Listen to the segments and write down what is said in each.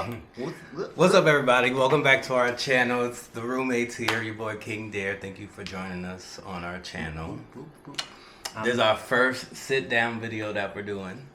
What's up, everybody? Welcome back to our channel. It's the roommates here. Your boy KingDerr. Thank you for joining us on our channel. This is our first sit-down video that we're doing.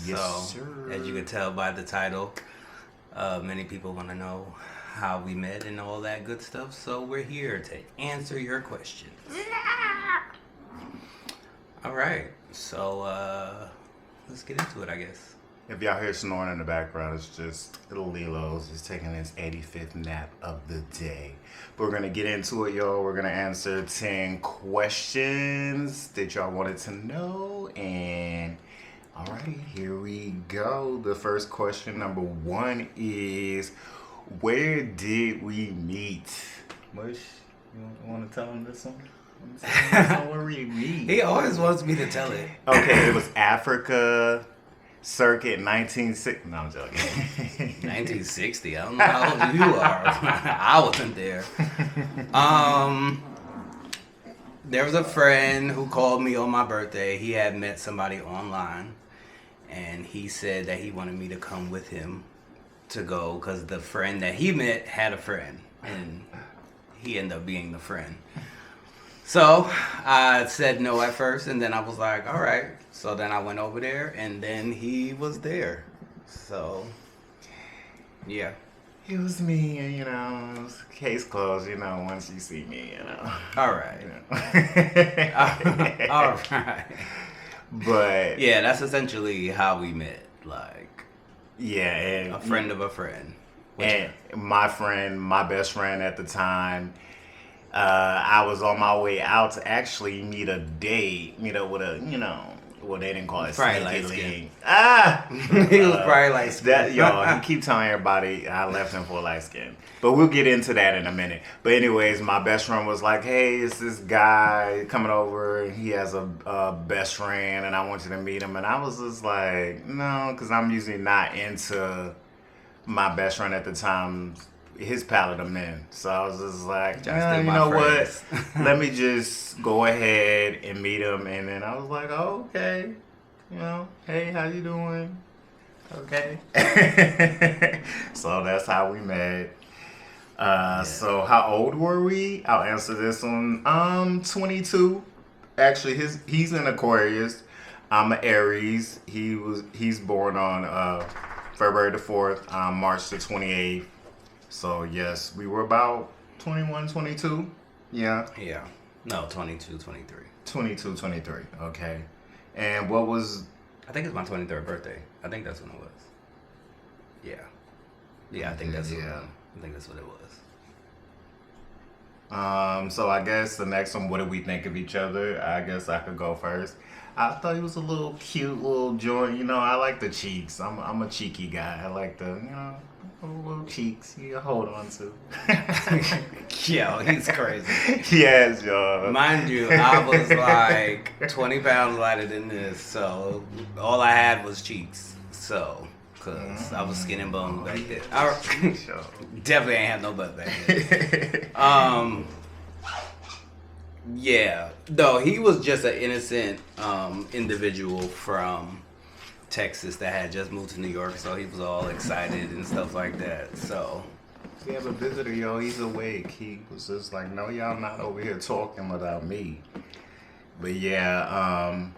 Yes, so, sir. as you can tell by the title, many people want to know how we met and all that good stuff. So we're here to answer your questions. All right. So let's get into it, I guess. If y'all hear snoring in the background, it's just little Lilo's just taking his 85th nap of the day. But we're gonna get into it, y'all. We're gonna answer 10 questions that y'all wanted to know. And alrighty, here we go. The first question, number 1, is where did we meet? Mush, you want to tell him this one? Where we meet? He always wants me to tell it. Okay, it was Africa Circuit 1960. No, I'm joking. 1960. I don't know how old you are. I wasn't there. There was a friend who called me on my birthday. He had met somebody online, and he said that he wanted me to come with him to go because the friend that he met had a friend, and he ended up being the friend. So I said no at first, and then I was like, all right. So then I went over there, and then he was there. So, yeah. It was me, and it was case closed, once you see me, All right. All right. But yeah, that's essentially how we met. Like, yeah, and a friend of a friend. And my best friend at the time, I was on my way out to actually meet up with a, well, they didn't call it probably sneaky light skin. link. He was probably light skin. That, y'all, he keep telling everybody I left him for light skin. But we'll get into that in a minute. But anyways, my best friend was like, hey, it's this guy coming over, and he has a best friend, and I want you to meet him. And I was just like, no, because I'm usually not into my best friend at the time, his palette of men. So I was just like, you know what? Let me just go ahead and meet him. And then I was like, oh, okay. Hey, how you doing? Okay. So that's how we met. So how old were we? I'll answer this one. 22. Actually, he's an Aquarius. I'm an Aries. He's born on February the 4th, March the 28th. So, yes, we were about 21, 22. Yeah. Yeah. No, 22, 23. 22, 23. Okay. And what was... I think it's my 23rd birthday. I think that's when it was. Yeah. Yeah, I think that's what it was. So I guess the next one, what did we think of each other? I guess I could go first. I thought he was a little cute little joint. I like the cheeks. I'm a cheeky guy. I like the, little cheeks you hold on to. Yo, he's crazy. Yes, y'all. Mind you, I was like 20 pounds lighter than this, so all I had was cheeks. So, because I was skin and bones back then. Definitely ain't have no butt back then. Yeah. No, he was just an innocent individual from Texas that had just moved to New York, so he was all excited and stuff like that. So we have a visitor, yo. He's awake. He was just like, no, y'all not over here talking without me. But yeah,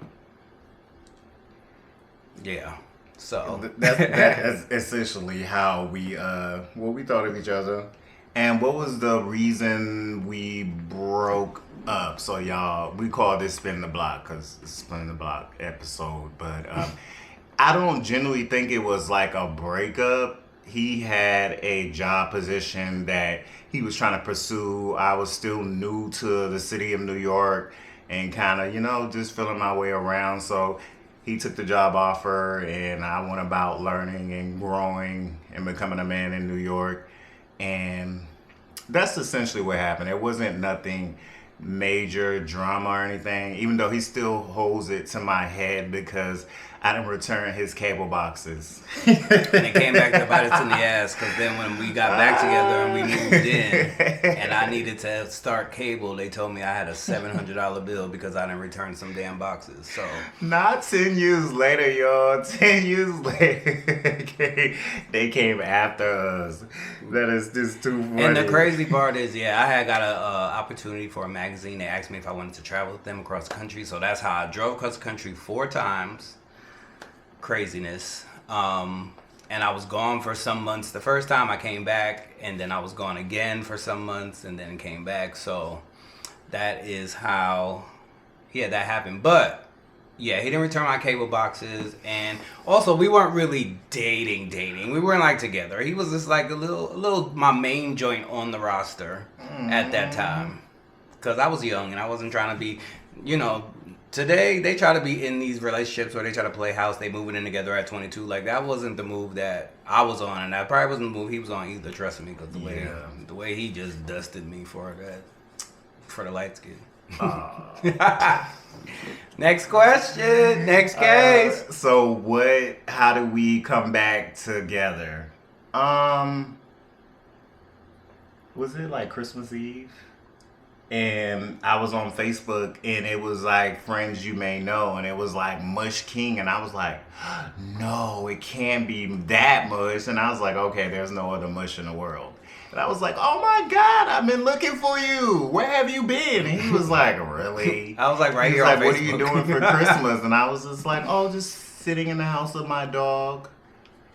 yeah. So that's essentially how we what we thought of each other. And what was the reason we broke up? So y'all, we call this Spin the Block because it's Spin the Block episode. But I don't generally think it was like a breakup. He had a job position that he was trying to pursue. I was still new to the city of New York and kind of, just feeling my way around. So he took the job offer and I went about learning and growing and becoming a man in New York. And that's essentially what happened. It wasn't nothing major drama or anything, even though he still holds it to my head because I didn't return his cable boxes. And it came back to bite us in the ass because then when we got back together and we moved in and I needed to start cable, they told me I had a $700 bill because I didn't return some damn boxes. So not 10 years later, y'all. 10 years later, they came after us. That is just too funny. And the crazy part is, I had got a opportunity for a magazine. They asked me if I wanted to travel with them across the country. So that's how I drove across the country 4 times. Craziness. And I was gone for some months the first time I came back, and then I was gone again for some months and then came back. So that is how that happened. But he didn't return my cable boxes, and also we weren't really dating. We weren't like together. He was just like a little my main joint on the roster at that time, because I was young and I wasn't trying to be, today they try to be in these relationships where they try to play house. They moving in together at 22. Like, that wasn't the move that I was on, and that probably wasn't the move he was on either. Trust me, because the way he just dusted me for the light skin. Next question. Next case. So how do we come back together? Was it like Christmas Eve? And I was on Facebook and it was like friends you may know, and it was like Mush King, and I was like, no, it can't be that mush. And I was like, okay, there's no other mush in the world. And I was like, oh my God, I've been looking for you. Where have you been? And he was like, really? I was like, right here on Facebook. What are you doing for Christmas? And I was just like, oh, just sitting in the house with my dog.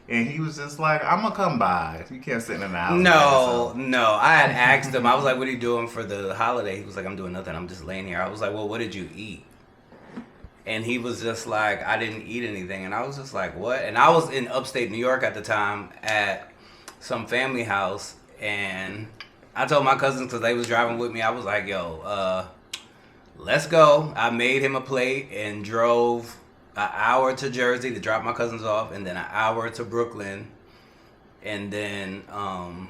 And he was just like, I'm going to come by. You can't sit in the house. No. I had asked him. I was like, what are you doing for the holiday? He was like, I'm doing nothing. I'm just laying here. I was like, well, what did you eat? And he was just like, I didn't eat anything. And I was just like, what? And I was in upstate New York at the time at some family house. And I told my cousins, because they was driving with me, I was like, yo, let's go. I made him a plate and drove an hour to Jersey to drop my cousins off, and then an hour to Brooklyn. And then, I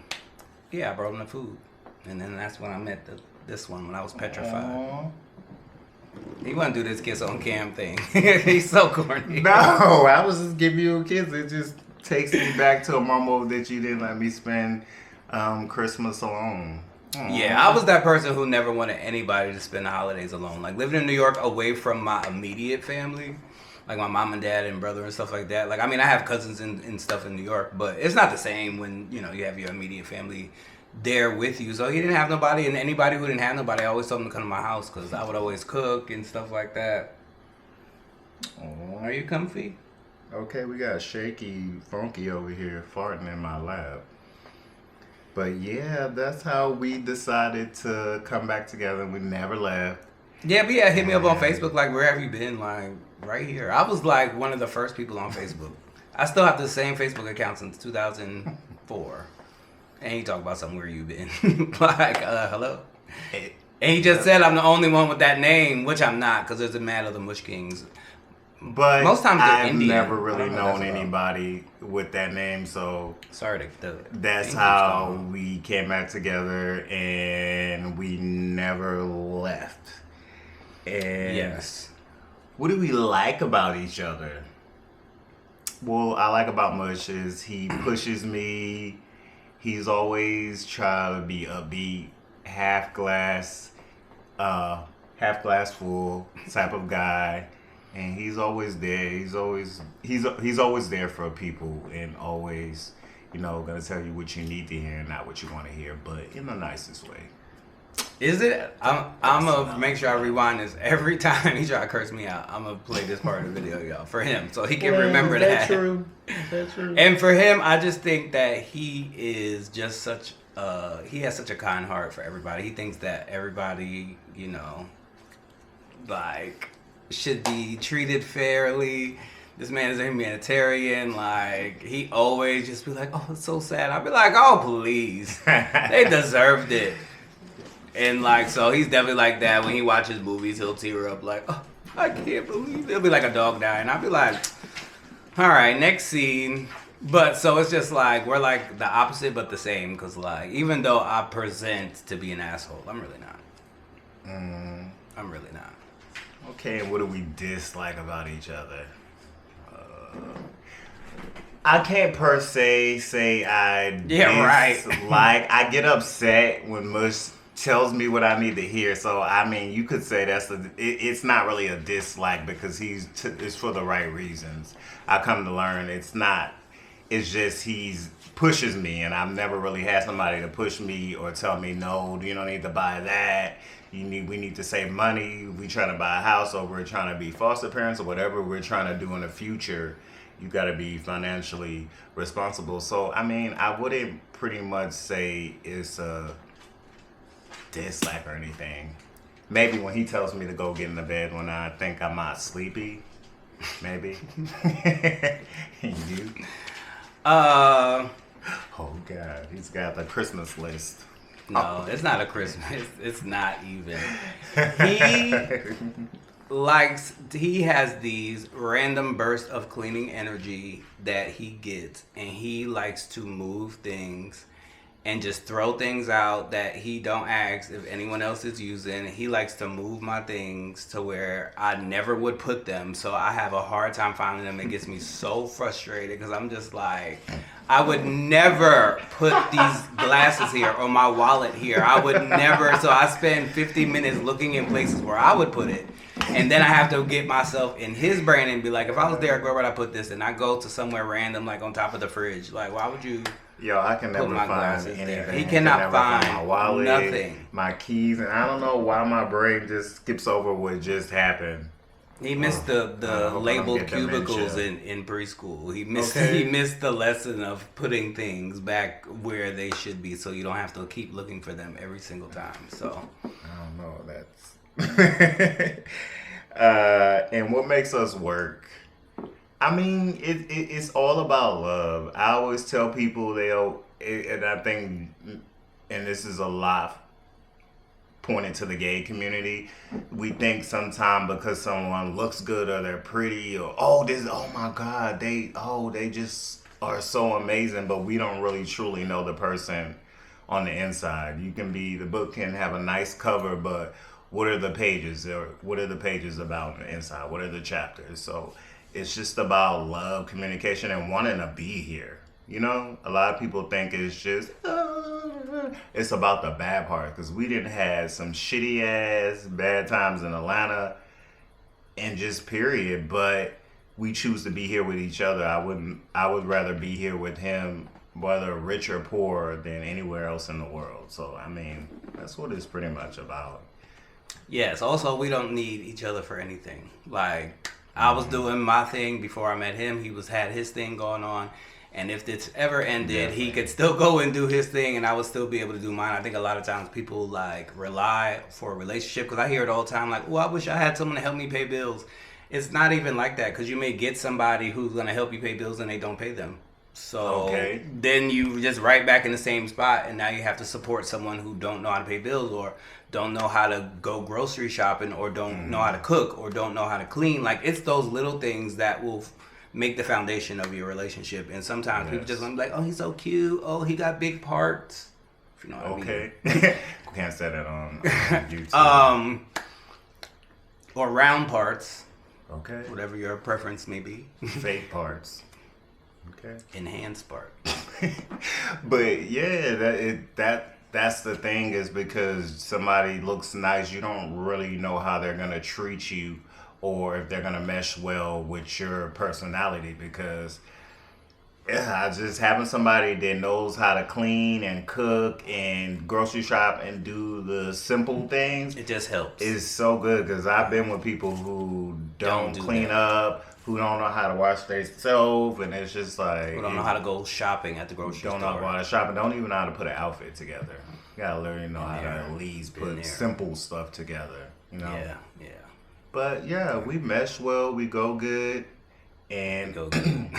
brought him the food. And then that's when I met this one, when I was petrified. Aww. He wouldn't do this kiss on cam thing. He's so corny. No, I was just giving you a kiss. It just takes me back to a moment that you didn't let me spend Christmas alone. Aww. Yeah, I was that person who never wanted anybody to spend the holidays alone. Like, living in New York away from my immediate family, like my mom and dad and brother and stuff like that. Like, I mean, I have cousins and stuff in New York, but it's not the same when, you have your immediate family there with you. So he didn't have nobody, and anybody who didn't have nobody, I always told him to come to my house because I would always cook and stuff like that. Aww. Are you comfy? Okay, we got Shaky Funky over here farting in my lap. But yeah, that's how we decided to come back together, and we never left. Yeah, but hit me up on Facebook, like, where have you been? Like, right here. I was like one of the first people on Facebook. I still have the same Facebook account since 2004. And he talked about something, where you been? Like, hello? And he just said I'm the only one with that name, which I'm not, because there's a mad other Mush Kings. But most times they're I've Indian. never really known anybody with that name, so sorry that's how we came back together, and we never left. And yes, what do we like about each other? Well, I like about Mush is he pushes me. He's always trying to be upbeat, half glass full type of guy. And he's always there. He's always there for people, and always, gonna tell you what you need to hear and not what you want to hear, but in the nicest way. Is it? I'm gonna make sure I rewind this every time he try to curse me out. I'm gonna play this part of the video, y'all, for him, so he can remember that. That's true. That's true. And for him, I just think that he is just such. He has such a kind heart for everybody. He thinks that everybody, like, should be treated fairly. This man is a humanitarian. Like, he always just be like, oh, it's so sad. I'd be like, oh, please. They deserved it. And, like, so he's definitely like that. When he watches movies, he'll tear up like, oh, I can't believe it. It'll be like a dog dying. I'll be like, all right, next scene. But so it's just like, we're like the opposite but the same. Because, like, even though I present to be an asshole, I'm really not. I'm really not. Okay, and what do we dislike about each other? I can't per se say I dislike. I get upset when Mush tells me what I need to hear. So I mean, you could say it's not really a dislike because it's for the right reasons. I come to learn it's not. It's just he's pushes me, and I've never really had somebody to push me or tell me no, you don't need to buy that. We need to save money. We trying to buy a house, or we're trying to be foster parents, or whatever we're trying to do in the future. You got to be financially responsible. So I mean, I wouldn't pretty much say it's a dislike or anything. Maybe when he tells me to go get in the bed when I think I'm not sleepy, maybe. You? Oh God, he's got the Christmas list. No, it's not a Christmas. It's not even. He has these random bursts of cleaning energy that he gets, and he likes to move things and just throw things out that he don't ask if anyone else is using. He likes to move my things to where I never would put them, so I have a hard time finding them. It gets me so frustrated because I'm just like, I would never put these glasses here or my wallet here. I would never. So I spend 50 minutes looking in places where I would put it. And then I have to get myself in his brain and be like, if I was Derek, where would I put this? And I go to somewhere random, like on top of the fridge. Like, why would you? Yo, I can never find anything. There. He cannot find my wallet, nothing. My keys, and I don't know why my brain just skips over what just happened. He missed the labeled cubicles in preschool. He missed the lesson of putting things back where they should be, so you don't have to keep looking for them every single time. So I don't know. That's and what makes us work. I mean, it's all about love. I always tell people and I think, and this is a lot pointed to the gay community. We think sometimes because someone looks good or they're pretty or oh my God, they just are so amazing, but we don't really truly know the person on the inside. The book can have a nice cover, but what are the pages? Or what are the pages about on the inside? What are the chapters? So it's just about love, communication, and wanting to be here. You know, a lot of people think it's just, it's about the bad part. Because we didn't have some shitty ass bad times in Atlanta and just period. But we choose to be here with each other. I would rather be here with him, whether rich or poor, than anywhere else in the world. So, I mean, that's what it's pretty much about. Yes, also, we don't need each other for anything. Like, I was doing my thing before I met him. He had his thing going on. And if this ever ended, he could still go and do his thing, and I would still be able to do mine. I think a lot of times people, like, rely for a relationship. Because I hear it all the time, like, I wish I had someone to help me pay bills. It's not even like that. Because you may get somebody who's going to help you pay bills, and they don't pay them. So then you just right back in the same spot, and now you have to support someone who don't know how to pay bills or don't know how to go grocery shopping or don't know how to cook or don't know how to clean. Like, it's those little things that will make the foundation of your relationship. And sometimes people just want to be like, oh, he's so cute. Oh, he got big parts. If you know what I mean. Can't say that on YouTube. Or round parts. Okay. Whatever your preference may be. Fake parts. Okay. Enhanced part. But yeah, that's the thing, is because somebody looks nice, you don't really know how they're gonna treat you or if they're gonna mesh well with your personality. Because just having somebody that knows how to clean and cook and grocery shop and do the simple things, it just helps. It's so good, because I've been with people who don't clean up, who don't know how to wash their stove, and it's just like, who don't know how to go shopping at the grocery store. Don't know how to shop, and don't even know how to put an outfit together. You gotta learn, how to at least put simple stuff together. You know. Yeah. But yeah, we mesh well. We go good. And go good.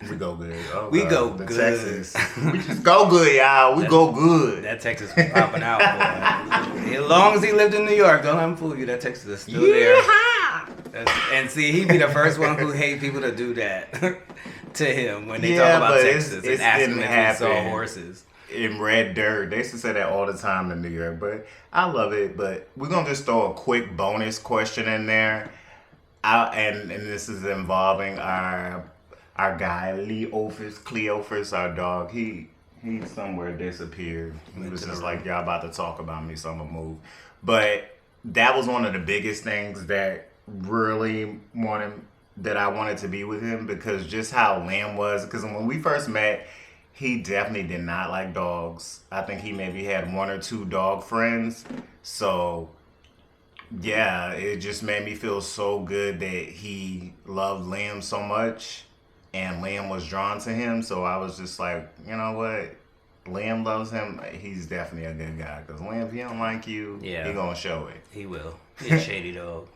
We go good. Oh, we God. go the good. Texas. We just go good, y'all. We go good. That Texas was popping out, boy. As long as he lived in New York, don't let him fool you. That Texas is still there. And see, he'd be the first one who hate people to do that to him when they talk about Texas and ask him if he saw horses. in red dirt. They used to say that all the time in New York, but I love it. But we're gonna just throw a quick bonus question in there. And this is involving our guy Cleophas, our dog. He somewhere disappeared. He was just like, y'all about to talk about me, so I'm gonna move. But that was one of the biggest things that really I wanted to be with him, because just how Lamb was. Because when we first met, he definitely did not like dogs. I think he maybe had one or two dog friends. So yeah, it just made me feel so good that he loved Liam so much and Liam was drawn to him. So I was just like, you know what? Liam loves him. He's definitely a good guy. Because Liam, if he don't like you, he gonna show it. He will. He's a shady dog.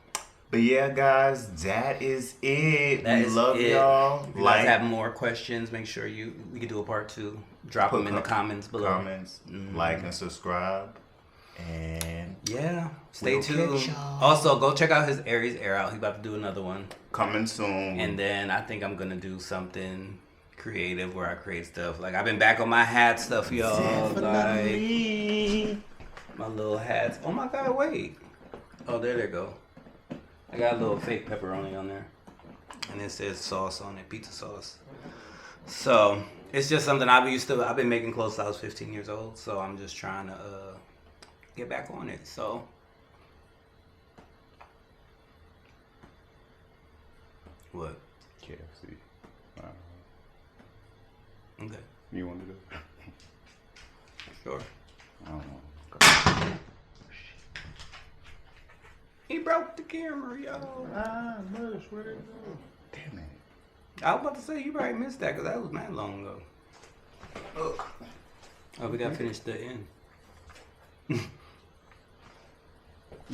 But yeah, guys, that is it. We love y'all. If you guys have more questions, make sure we can do a part 2. Drop them in the comments below. Like and subscribe. And yeah, stay tuned. Also, go check out his Aries Air Out. He's about to do another one. Coming soon. And then I think I'm going to do something creative where I create stuff. Like, I've been back on my hat stuff, y'all. Like, my little hats. Oh my God, wait. Oh, there they go. I got a little fake pepperoni on there. And it says sauce on it, pizza sauce. So, it's just something I've been making clothes since I was 15 years old. So, I'm just trying to get back on it. So, what? KFC. Okay. You want to do it? Sure. I don't know. He broke the camera, y'all. Mush, where'd it go? Damn it. I was about to say, you probably missed that because that was mad long ago. Oh, we got to finish the end.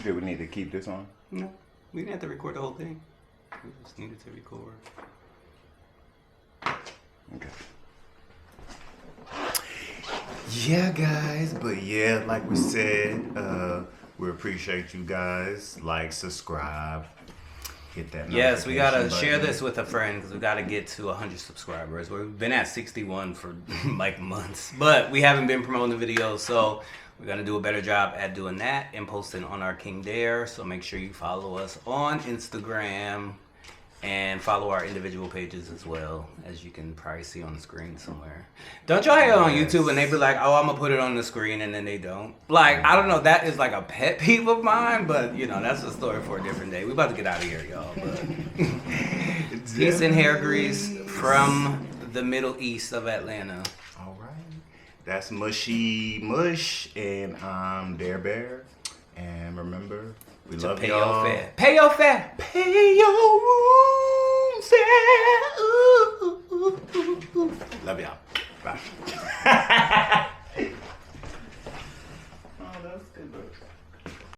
Do we need to keep this on? No, we didn't have to record the whole thing. We just needed to record. Okay. Yeah, guys, but yeah, like we said, we appreciate you guys. Like, subscribe, hit that. Yes, we gotta button. share this with a friend because we gotta get to 100 subscribers. We've been at 61 for like months, but we haven't been promoting the videos, so we're gonna do a better job at doing that and posting on our KingDerr. So make sure you follow us on Instagram and follow our individual pages as well, as you can probably see on the screen somewhere. Don't y'all hate on YouTube and they be like, oh, I'm gonna put it on the screen, and then they don't? Like, I don't know, that is like a pet peeve of mine, but you know, that's a story for a different day. We about to get out of here, y'all. But peace and hair grease from the Middle East of Atlanta. All right. That's Mushy Mush, and I'm KingDerr. And remember, we love y'all. Pay your fare. Pay your room fare. Ooh, ooh, ooh, ooh. Love y'all. Bye.